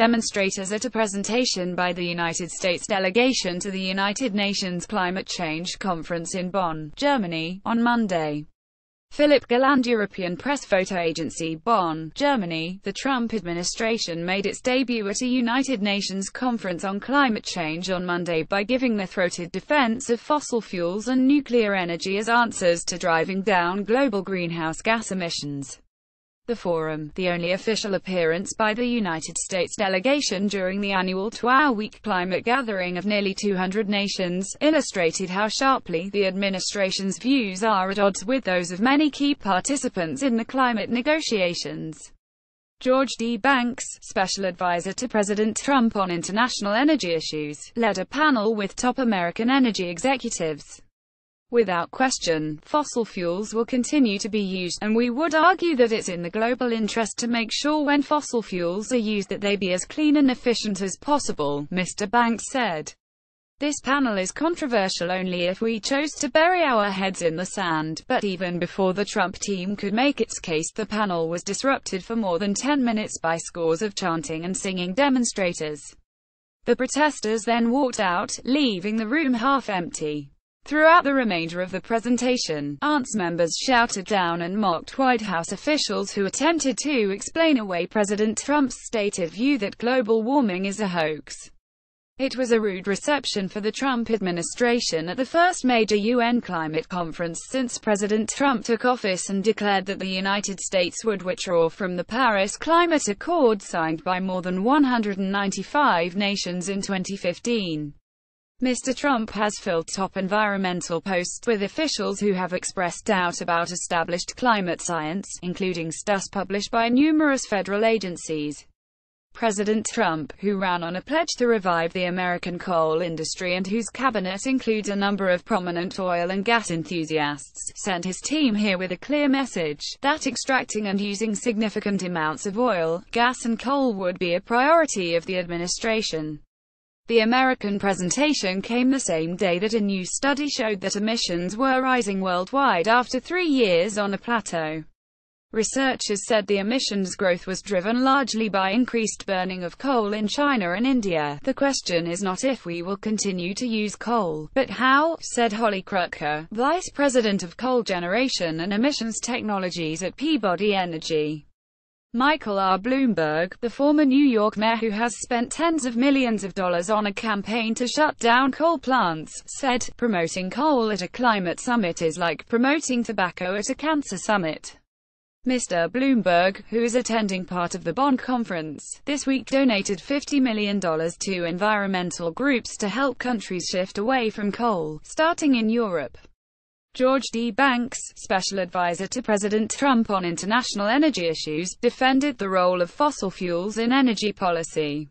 demonstrators at a presentation by the United States delegation to the United Nations Climate Change Conference in Bonn, Germany, on Monday. Philipp, GuellandEuropean Pressphoto agency, Bonn, Germany. The Trump administration made its debut at a United Nations conference on climate change on Monday by giving the throated defense of fossil fuels and nuclear energy as answers to driving down global greenhouse gas emissions. The forum, the only official appearance by the United States delegation during the annual 12-week climate gathering of nearly 200 nations, illustrated how sharply the administration's views are at odds with those of many key participants in the climate negotiations. George D. Banks, special advisor to President Trump on international energy issues, led a panel with top American energy executives. Without question, fossil fuels will continue to be used, and we would argue that it's in the global interest to make sure when fossil fuels are used that they be as clean and efficient as possible, Mr. Banks said. This panel is controversial only if we chose to bury our heads in the sand, but even before the Trump team could make its case, the panel was disrupted for more than 10 minutes by scores of chanting and singing demonstrators. The protesters then walked out, leaving the room half empty. Throughout the remainder of the presentation, ANTS members shouted down and mocked White House officials who attempted to explain away President Trump's stated view that global warming is a hoax. It was a rude reception for the Trump administration at the first major UN climate conference since President Trump took office and declared that the United States would withdraw from the Paris Climate Accord signed by more than 195 nations in 2015. Mr. Trump has filled top environmental posts with officials who have expressed doubt about established climate science, including studies published by numerous federal agencies. President Trump, who ran on a pledge to revive the American coal industry and whose cabinet includes a number of prominent oil and gas enthusiasts, sent his team here with a clear message that extracting and using significant amounts of oil, gas and coal would be a priority of the administration. The American presentation came the same day that a new study showed that emissions were rising worldwide after 3 years on a plateau. Researchers said the emissions growth was driven largely by increased burning of coal in China and India. The question is not if we will continue to use coal, but how, said Holly Krutker, Vice President of Coal Generation and Emissions Technologies at Peabody Energy. Michael R. Bloomberg, the former New York mayor who has spent tens of millions of dollars on a campaign to shut down coal plants, said, promoting coal at a climate summit is like promoting tobacco at a cancer summit. Mr. Bloomberg, who is attending part of the Bonn conference this week, donated $50 million to environmental groups to help countries shift away from coal, starting in Europe. George D. Banks, special advisor to President Trump on international energy issues, defended the role of fossil fuels in energy policy.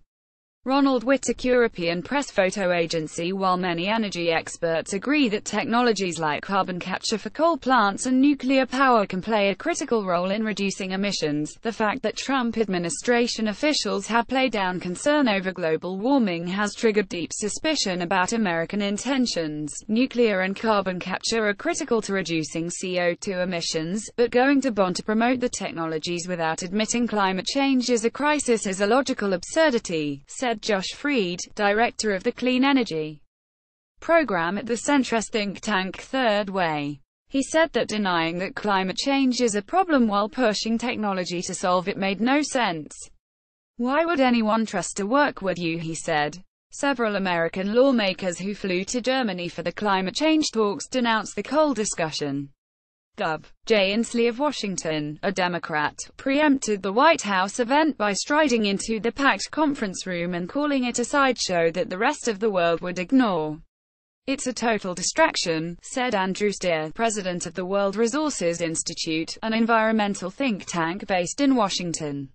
Ronald Whittock, European Pressphoto agency. While many energy experts agree that technologies like carbon capture for coal plants and nuclear power can play a critical role in reducing emissions, the fact that Trump administration officials have played down concern over global warming has triggered deep suspicion about American intentions. Nuclear and carbon capture are critical to reducing CO2 emissions, but going to Bonn to promote the technologies without admitting climate change is a crisis is a logical absurdity, said Josh Freed, director of the Clean Energy program at the centrist think tank Third Way. He said that denying that climate change is a problem while pushing technology to solve it made no sense. Why would anyone trust to work with you, he said. Several American lawmakers who flew to Germany for the climate change talks denounced the coal discussion. Gov. Jay Inslee of Washington, a Democrat, preempted the White House event by striding into the packed conference room and calling it a sideshow that the rest of the world would ignore. It's a total distraction, said Andrew Steer, president of the World Resources Institute, an environmental think tank based in Washington.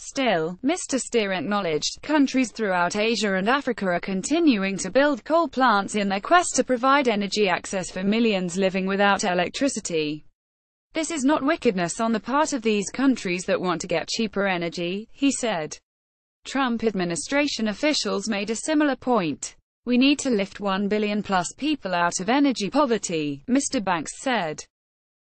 Still, Mr. Steer acknowledged, countries throughout Asia and Africa are continuing to build coal plants in their quest to provide energy access for millions living without electricity. This is not wickedness on the part of these countries that want to get cheaper energy, he said. Trump administration officials made a similar point. We need to lift 1 billion plus people out of energy poverty, Mr. Banks said.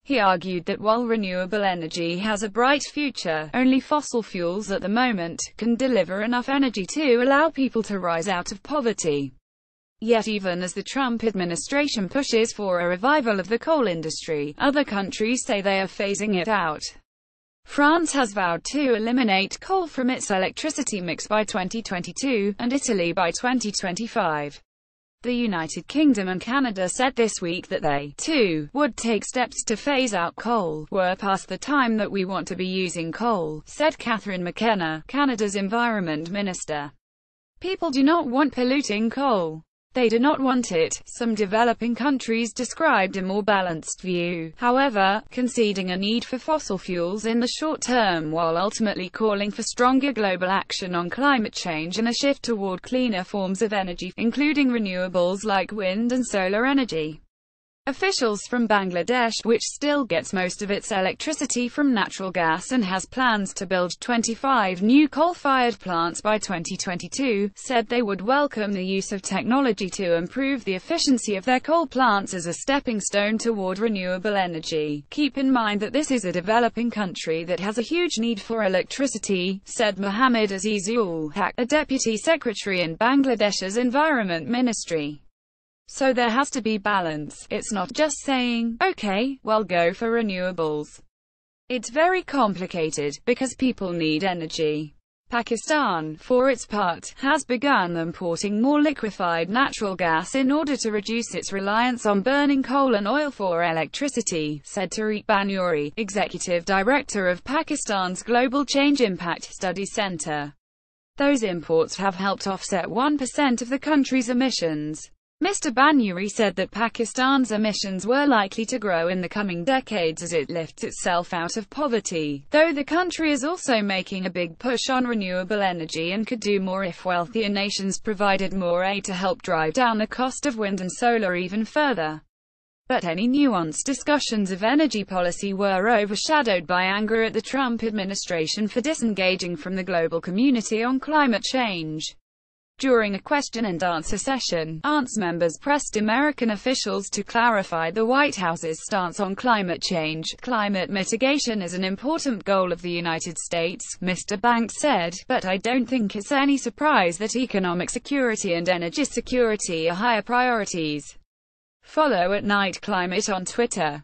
He argued that while renewable energy has a bright future, only fossil fuels at the moment can deliver enough energy to allow people to rise out of poverty. Yet even as the Trump administration pushes for a revival of the coal industry, other countries say they are phasing it out. France has vowed to eliminate coal from its electricity mix by 2022, and Italy by 2025. The United Kingdom and Canada said this week that they, too, would take steps to phase out coal. "We're past the time that we want to be using coal," said Catherine McKenna, Canada's Environment Minister. "People do not want polluting coal. They do not want it." Some developing countries described a more balanced view, however, conceding a need for fossil fuels in the short term while ultimately calling for stronger global action on climate change and a shift toward cleaner forms of energy, including renewables like wind and solar energy. Officials from Bangladesh, which still gets most of its electricity from natural gas and has plans to build 25 new coal-fired plants by 2022, said they would welcome the use of technology to improve the efficiency of their coal plants as a stepping stone toward renewable energy. "Keep in mind that this is a developing country that has a huge need for electricity," said Mohammed Azizul Haq, a deputy secretary in Bangladesh's Environment Ministry. "So there has to be balance. It's not just saying, okay, well go for renewables. It's very complicated, because people need energy." Pakistan, for its part, has begun importing more liquefied natural gas in order to reduce its reliance on burning coal and oil for electricity, said Tariq Banuri, executive director of Pakistan's Global Change Impact Study Center. Those imports have helped offset 1% of the country's emissions. Mr. Banuri said that Pakistan's emissions were likely to grow in the coming decades as it lifts itself out of poverty, though the country is also making a big push on renewable energy and could do more if wealthier nations provided more aid to help drive down the cost of wind and solar even further. But any nuanced discussions of energy policy were overshadowed by anger at the Trump administration for disengaging from the global community on climate change. During a question-and-answer session, ANTS members pressed American officials to clarify the White House's stance on climate change. "Climate mitigation is an important goal of the United States," Mr. Banks said, "but I don't think it's any surprise that economic security and energy security are higher priorities." Follow @NightClimate on Twitter.